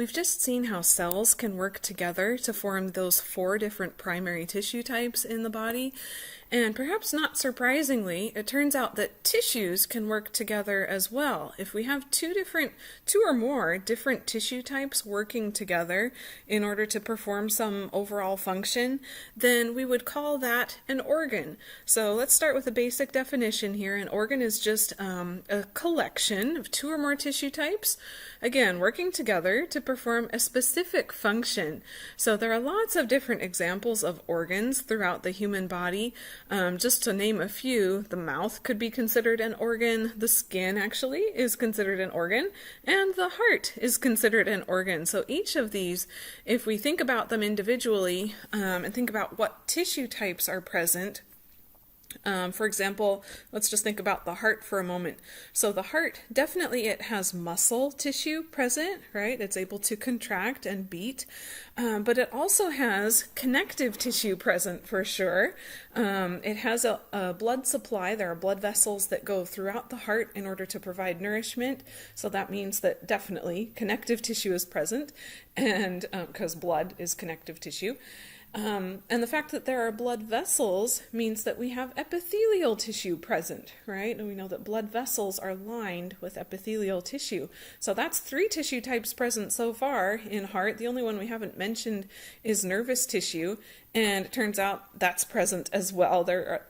We've just seen how cells can work together to form those 4 different primary tissue types in the body. And perhaps not surprisingly, it turns out that tissues can work together as well. If we have two or more different tissue types working together in order to perform some overall function, then we would call that an organ. So let's start with a basic definition here. An organ is just a collection of 2 or more tissue types, again, working together to perform a specific function. So there are lots of different examples of organs throughout the human body. Just to name a few, the mouth could be considered an organ, the skin actually is considered an organ, and the heart is considered an organ. So each of these, if we think about them individually and think about what tissue types are present, for example, let's just think about the heart for a moment. So the heart, definitely it has muscle tissue present, right? It's able to contract and beat, but it also has connective tissue present for sure. It has a blood supply. There are blood vessels that go throughout the heart in order to provide nourishment. So that means that definitely connective tissue is present, and because blood is connective tissue. And the fact that there are blood vessels means that we have epithelial tissue present, right? And we know that blood vessels are lined with epithelial tissue. So that's 3 tissue types present so far in heart. The only one we haven't mentioned is nervous tissue, and it turns out that's present as well. There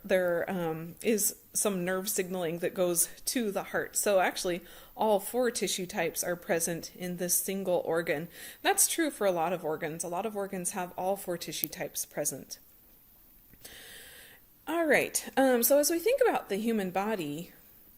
is some nerve signaling that goes to the heart. So actually, all 4 tissue types are present in this single organ. That's true for a lot of organs. A lot of organs have all 4 tissue types present. All right, so as we think about the human body,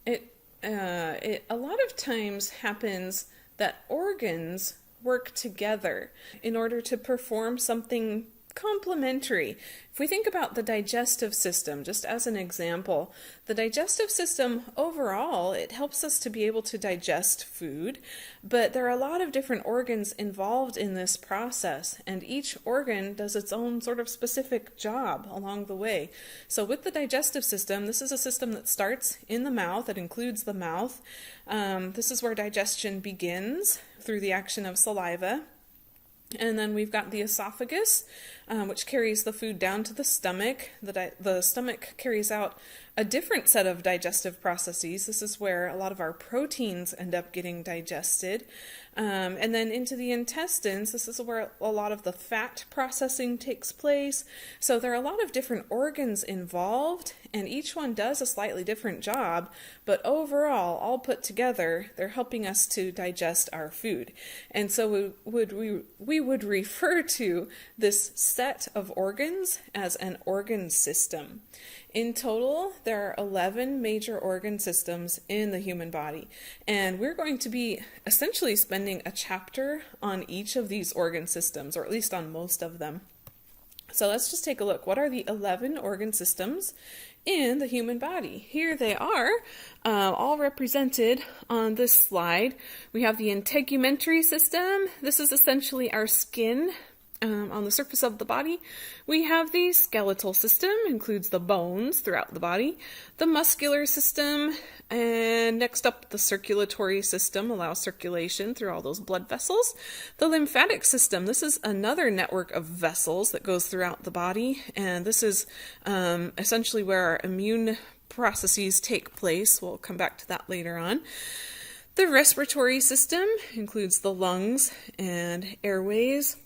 it a lot of times happens that organs work together in order to perform something complementary. If we think about the digestive system, just as an example, the digestive system overall, it helps us to be able to digest food, but there are a lot of different organs involved in this process, and each organ does its own sort of specific job along the way. So with the digestive system, this is a system that starts in the mouth. It includes the mouth. This is where digestion begins through the action of saliva. And then we've got the esophagus, which carries the food down to the stomach. The stomach carries out a different set of digestive processes. This is where a lot of our proteins end up getting digested. And then into the intestines, this is where a lot of the fat processing takes place. So there are a lot of different organs involved, and each one does a slightly different job, but overall, all put together, they're helping us to digest our food. And so we would refer to this set of organs as an organ system. In total, there are 11 major organ systems in the human body, and we're going to be essentially spending a chapter on each of these organ systems, or at least on most of them. So let's just take a look. What are the 11 organ systems in the human body? Here they are, all represented on this slide. We have the Integumentary System. This is essentially our skin on the surface of the body. We have the Skeletal System, includes the bones throughout the body, the Muscular System, and next up the Circulatory System allows circulation through all those blood vessels. The Lymphatic System, this is another network of vessels that goes throughout the body, and this is essentially where our immune processes take place. We'll come back to that later on. The Respiratory System includes the lungs and airways.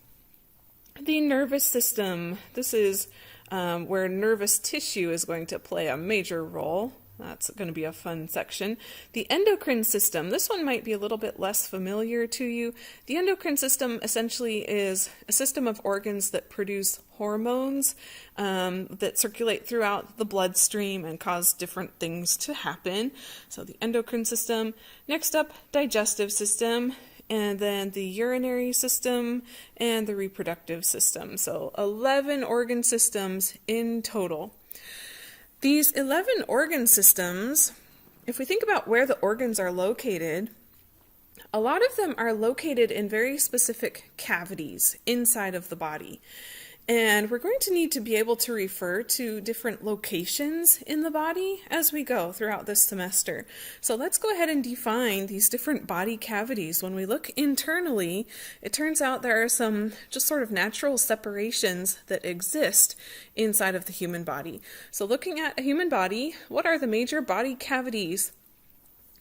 The nervous system, this is where nervous tissue is going to play a major role. That's going to be a fun section. The endocrine system, this one might be a little bit less familiar to you. The endocrine system essentially is a system of organs that produce hormones that circulate throughout the bloodstream and cause different things to happen. So the endocrine system. Next up, digestive system, and then the urinary system and the reproductive system. So 11 organ systems in total. These 11 organ systems, if we think about where the organs are located, a lot of them are located in very specific cavities inside of the body. And we're going to need to be able to refer to different locations in the body as we go throughout this semester. So let's go ahead and define these different body cavities. When we look internally, it turns out there are some just sort of natural separations that exist inside of the human body. So looking at a human body, what are the major body cavities?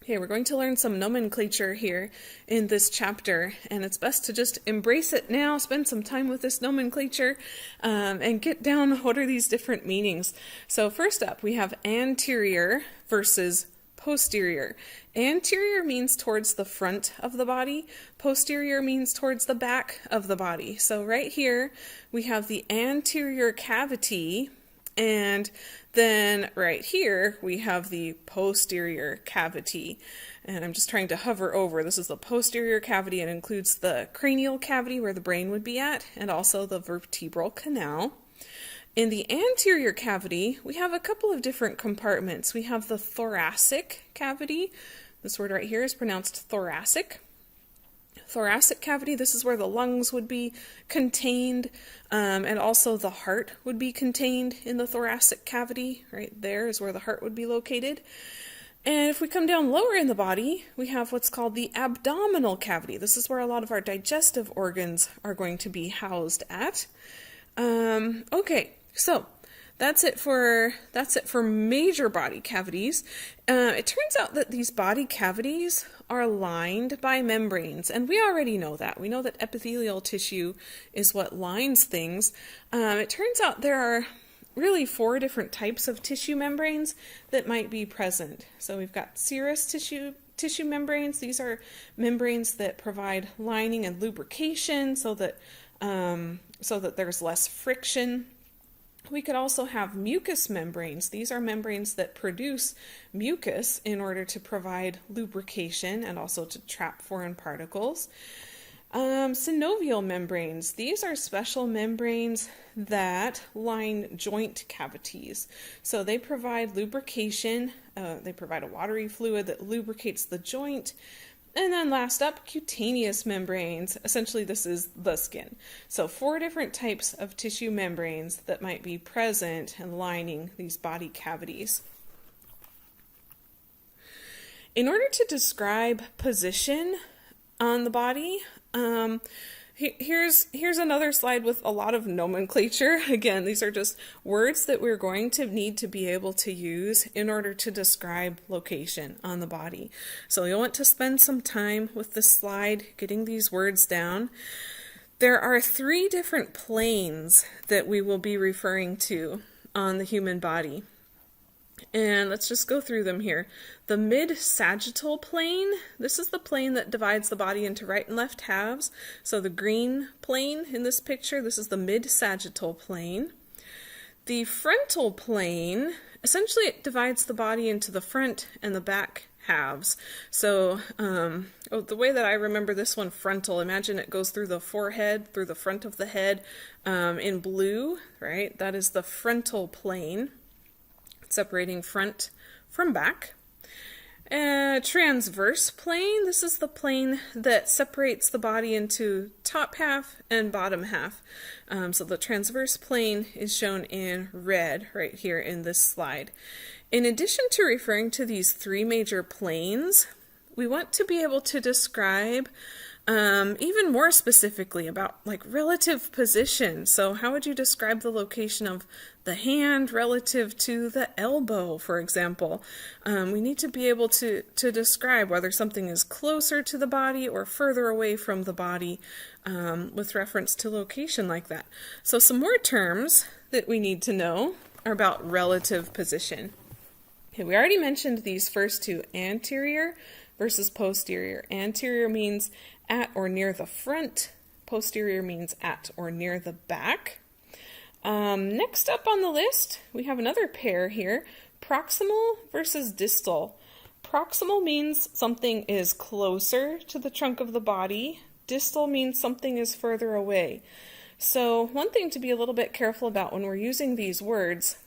Okay, we're going to learn some nomenclature here in this chapter, and it's best to just embrace it now, spend some time with this nomenclature, and get down what are these different meanings. So first up, we have anterior versus posterior. Anterior means towards the front of the body. Posterior means towards the back of the body. So right here, we have the anterior cavity, and then right here, we have the posterior cavity. And I'm just trying to hover over. This is the posterior cavity. It includes the cranial cavity where the brain would be at, and also the vertebral canal. In the anterior cavity, we have a couple of different compartments. We have the thoracic cavity. This word right here is pronounced thoracic. Thoracic cavity, this is where the lungs would be contained, and also the heart would be contained in the thoracic cavity. Right there is where the heart would be located. And if we come down lower in the body, we have what's called the abdominal cavity. This is where a lot of our digestive organs are going to be housed at. Okay, so that's it for major body cavities. It turns out that these body cavities are lined by membranes, and we already know that. We know that epithelial tissue is what lines things. It turns out there are really 4 different types of tissue membranes that might be present. So we've got serous tissue membranes. These are membranes that provide lining and lubrication so that there's less friction. We could also have mucous membranes. These are membranes that produce mucus in order to provide lubrication and also to trap foreign particles. Synovial membranes. These are special membranes that line joint cavities. So they provide lubrication. They provide a watery fluid that lubricates the joint. And then last up, cutaneous membranes. Essentially, this is the skin. So 4 different types of tissue membranes that might be present and lining these body cavities. In order to describe position on the body, here's another slide with a lot of nomenclature. Again, these are just words that we're going to need to be able to use in order to describe location on the body. So you'll want to spend some time with this slide getting these words down. There are 3 different planes that we will be referring to on the human body. And let's just go through them here. The mid-sagittal plane, this is the plane that divides the body into right and left halves. So the green plane in this picture, this is the mid-sagittal plane. The frontal plane, essentially it divides the body into the front and the back halves. So the way that I remember this one, frontal, imagine it goes through the forehead, through the front of the head in blue, right? That is the frontal plane, separating front from back. Transverse plane, this is the plane that separates the body into top half and bottom half. So the transverse plane is shown in red right here in this slide. In addition to referring to these 3 major planes, we want to be able to describe even more specifically about like relative position. So how would you describe the location of the hand relative to the elbow, for example? We need to be able to describe whether something is closer to the body or further away from the body with reference to location like that. So some more terms that we need to know are about relative position. Okay, we already mentioned these first 2, anterior versus posterior. Anterior means at or near the front. Posterior means at or near the back. Next up on the list, we have another pair here, proximal versus distal. Proximal means something is closer to the trunk of the body. Distal means something is further away. So one thing to be a little bit careful about when we're using these words,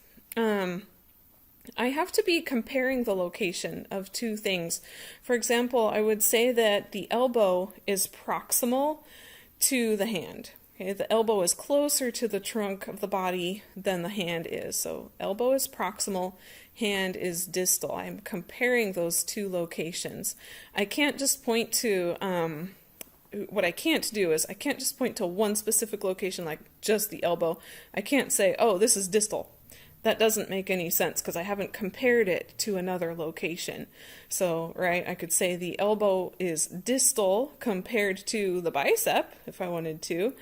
I have to be comparing the location of 2 things. For example, I would say that the elbow is proximal to the hand. Okay, the elbow is closer to the trunk of the body than the hand is. So elbow is proximal, hand is distal. I'm comparing those two locations. I can't just point to, what I can't do is I can't just point to one specific location like just the elbow. I can't say, oh, this is distal. That doesn't make any sense because I haven't compared it to another location. So, right, I could say the elbow is distal compared to the bicep if I wanted to.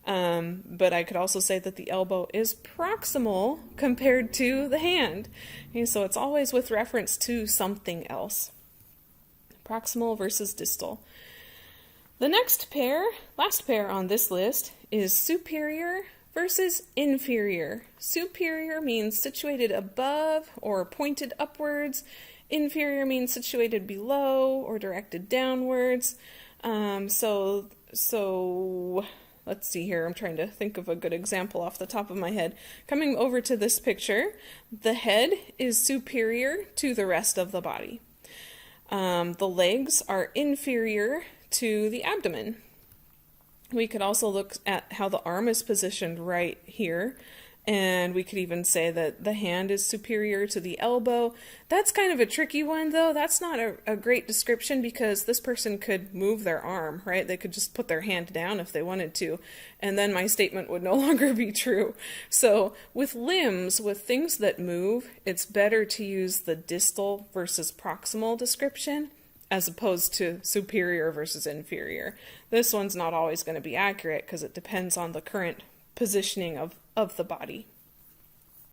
But I could also say that the elbow is proximal compared to the hand. Okay, so it's always with reference to something else. Proximal versus distal. The next pair, last pair on this list, is superior versus inferior. Superior means situated above or pointed upwards. Inferior means situated below or directed downwards. So let's see here. I'm trying to think of a good example off the top of my head. Coming over to this picture, the head is superior to the rest of the body. The legs are inferior to the abdomen. We could also look at how the arm is positioned right here, and we could even say that the hand is superior to the elbow. That's kind of a tricky one, though. That's not a great description because this person could move their arm, right? They could just put their hand down if they wanted to, and then my statement would no longer be true. So with limbs, with things that move, it's better to use the distal versus proximal description as opposed to superior versus inferior. This one's not always going to be accurate because it depends on the current positioning of the body.